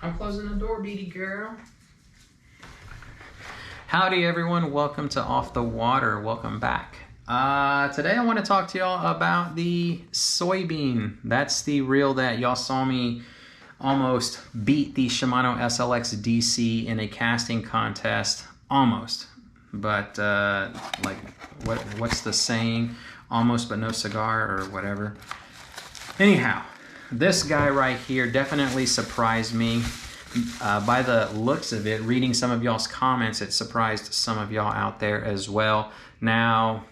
I'm closing the door, Beady girl. Howdy everyone, welcome to Off the Water, welcome back. Today I want to talk to y'all about the Soybean. That's the reel that y'all saw me almost beat the Shimano SLX DC in a casting contest. Almost. But like what's the saying? Almost but no cigar or whatever. Anyhow, this guy right here definitely surprised me. By the looks of it, reading some of y'all's comments, it surprised some of y'all out there as well. Now,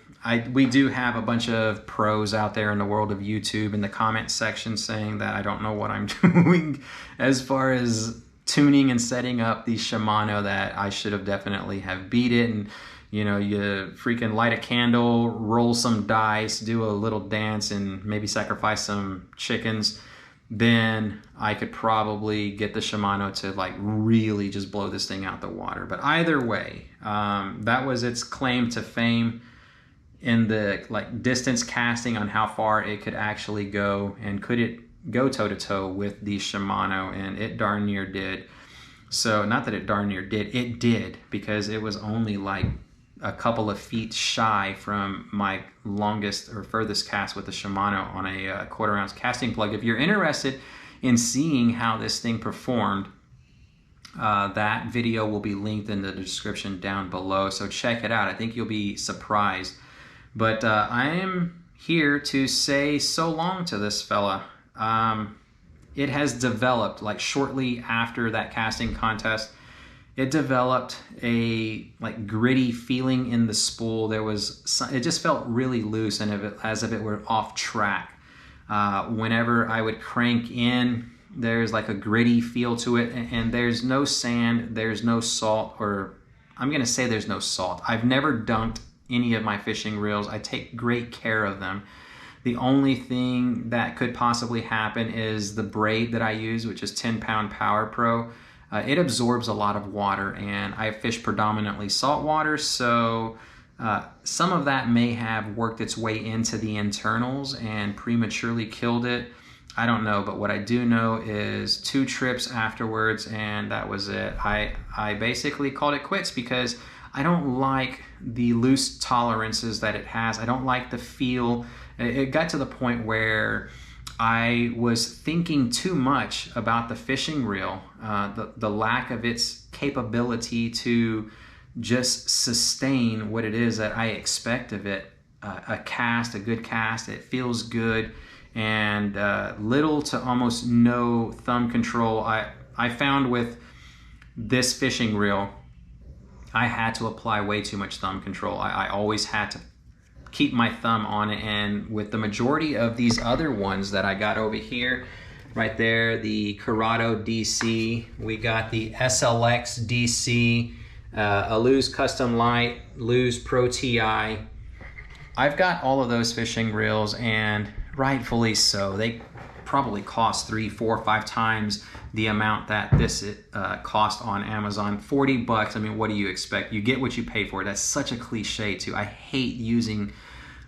we do have a bunch of pros out there in the world of YouTube in the comment section saying that I don't know what I'm doing as far as tuning and setting up the Shimano, that I should have definitely have beat it. And you know, you freaking light a candle, roll some dice, do a little dance, and maybe sacrifice some chickens. Then I could probably get the Shimano to like really just blow this thing out the water. But either way, that was its claim to fame in the like distance casting on how far it could actually go, and could it go toe to toe with the Shimano, and it darn near did. So not that it darn near did, it did, because it was only like a couple of feet shy from my longest or furthest cast with the Shimano on a 1/4 ounce casting plug. If you're interested in seeing how this thing performed, that video will be linked in the description down below, so check it out. I think you'll be surprised. But I am here to say so long to this fella. It has developed, like shortly after that casting contest, it developed a like gritty feeling in the spool. There was it just felt really loose, and as if it were off track. Whenever I would crank in, there's like a gritty feel to it, and there's no sand, there's no salt, or I'm gonna say there's no salt. I've never dunked any of my fishing reels. I take great care of them. The only thing that could possibly happen is the braid that I use, which is 10-pound Power Pro. It absorbs a lot of water, and I fish predominantly saltwater, so some of that may have worked its way into the internals and prematurely killed it. I don't know, but what I do know is 2 trips afterwards, and that was it. I basically called it quits because I don't like the loose tolerances that it has. I don't like the feel. It got to the point where I was thinking too much about the fishing reel, the lack of its capability to just sustain what it is that I expect of it. A good cast, it feels good, and little to almost no thumb control. I found with this fishing reel, I had to apply way too much thumb control. I always had to keep my thumb on it, and with the majority of these other ones that I got over here, right there, the Corrado DC, we got the SLX DC, a Lew's Custom Light, Lew's Pro TI. I've got all of those fishing reels, and rightfully so. They probably cost 3, 4, 5 times the amount that this cost on Amazon. 40 bucks, I mean, what do you expect? You get what you pay for. That's such a cliche too. I hate using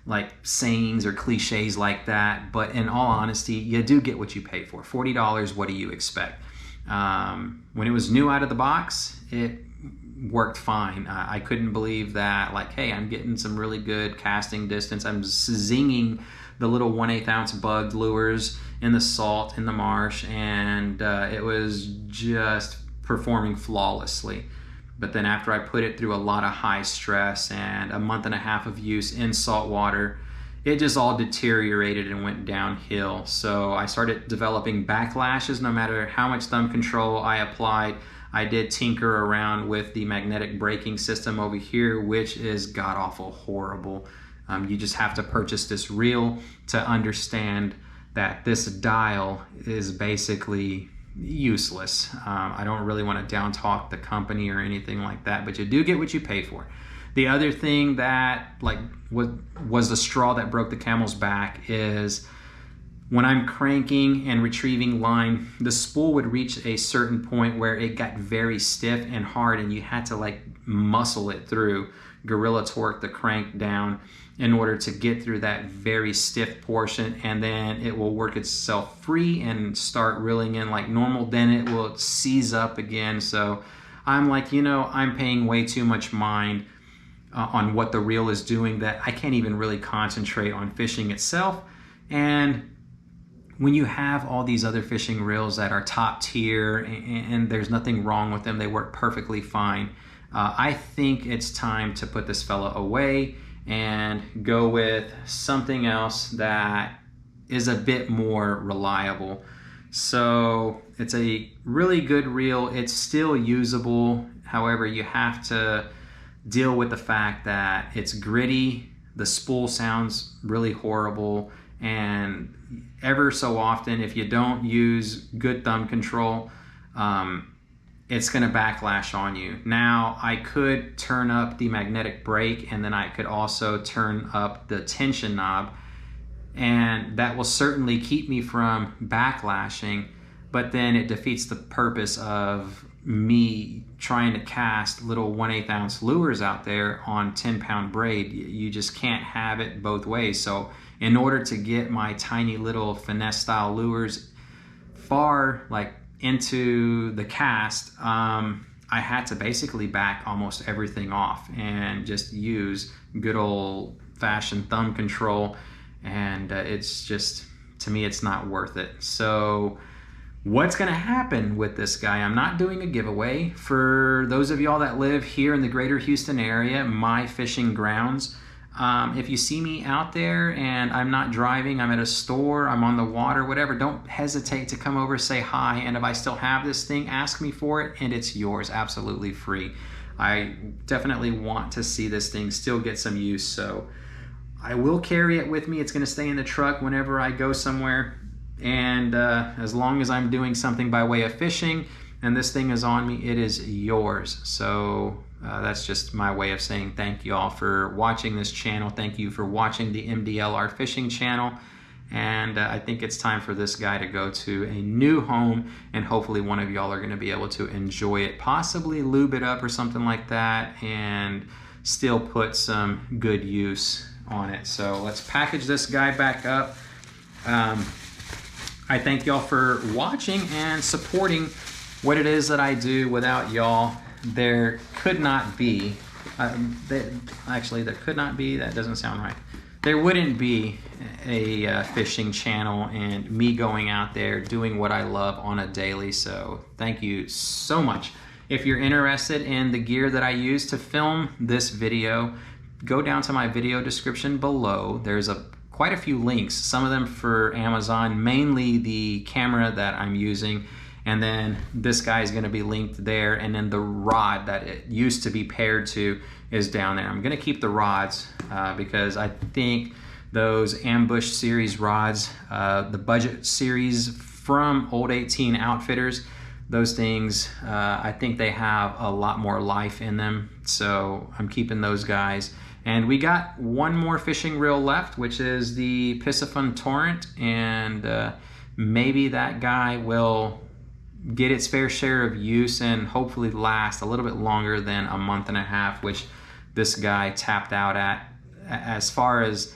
like sayings or cliches like that, but in all honesty, you do get what you pay for. $40, what do you expect? When it was new out of the box, it worked fine. I couldn't believe that, like, hey, I'm getting some really good casting distance. I'm zinging the little 1/8 ounce bugged lures in the salt, in the marsh, and it was just performing flawlessly. But then after I put it through a lot of high stress and a 1.5 months of use in salt water, it just all deteriorated and went downhill. So I started developing backlashes. No matter how much thumb control I applied, I did tinker around with the magnetic braking system over here, which is god-awful horrible. You just have to purchase this reel to understand that this dial is basically useless. I don't really want to down talk the company or anything like that, but you do get what you pay for. The other thing that like was the straw that broke the camel's back is when I'm cranking and retrieving line, the spool would reach a certain point where it got very stiff and hard, and you had to like muscle it through, gorilla torque the crank down. in order to get through that very stiff portion, and then it will work itself free and start reeling in like normal. Then it will seize up again. So I'm like, you know, I'm paying way too much mind on what the reel is doing that I can't even really concentrate on fishing itself. And when you have all these other fishing reels that are top tier and there's nothing wrong with them, they work perfectly fine, I think it's time to put this fella away and go with something else that is a bit more reliable. So it's a really good reel. It's still usable. However, you have to deal with the fact that it's gritty, the spool sounds really horrible, and ever so often, if you don't use good thumb control, it's going to backlash on you. Now, I could turn up the magnetic brake, and then I could also turn up the tension knob, and that will certainly keep me from backlashing, but then it defeats the purpose of me trying to cast little 1/8 ounce lures out there on 10-pound braid. You just can't have it both ways. So in order to get my tiny little finesse style lures far like into the cast, I had to basically back almost everything off and just use good old fashioned thumb control. And it's just, to me, it's not worth it. So what's going to happen with this guy? I'm not doing a giveaway. For those of y'all that live here in the greater Houston area, my fishing grounds, if you see me out there and I'm not driving, I'm at a store, I'm on the water, whatever, don't hesitate to come over, say hi, and if I still have this thing, ask me for it, and it's yours absolutely free. I definitely want to see this thing still get some use, so I will carry it with me. It's going to stay in the truck whenever I go somewhere. And as long as I'm doing something by way of fishing and this thing is on me, it is yours. So that's just my way of saying thank you all for watching this channel. Thank you for watching the MDLR Fishing channel. And I think it's time for this guy to go to a new home, and hopefully one of y'all are going to be able to enjoy it, possibly lube it up or something like that, and still put some good use on it. So let's package this guy back up. I thank y'all for watching and supporting what it is that I do. Without y'all, there could not be, actually there could not be, that doesn't sound right. There wouldn't be a fishing channel and me going out there doing what I love on a daily. So thank you so much. If you're interested in the gear that I use to film this video, go down to my video description below. There's quite a few links, some of them for Amazon, mainly the camera that I'm using, and then this guy is going to be linked there, and then the rod that it used to be paired to is down there. I'm going to keep the rods because I think those Ambush series rods, the budget series from Old 18 Outfitters, those things, I think they have a lot more life in them, so I'm keeping those guys. And we got one more fishing reel left, which is the Piscifun Torrent, and maybe that guy will get its fair share of use and hopefully last a little bit longer than a month and a half, which this guy tapped out at, as far as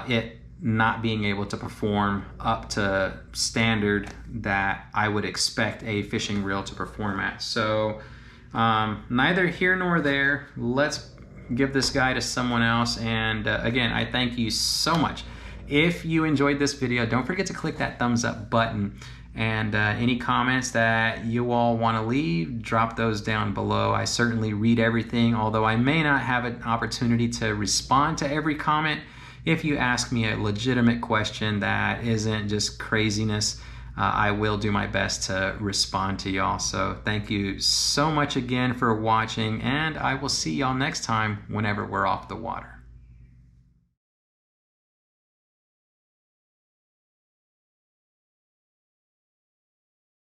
it not being able to perform up to standard that I would expect a fishing reel to perform at. So neither here nor there. Let's give this guy to someone else. And again, I thank you so much. If you enjoyed this video, don't forget to click that thumbs up button. And any comments that you all want to leave, drop those down below. I certainly read everything, although I may not have an opportunity to respond to every comment. If you ask me a legitimate question that isn't just craziness, I will do my best to respond to y'all. So thank you so much again for watching, and I will see y'all next time whenever we're off the water.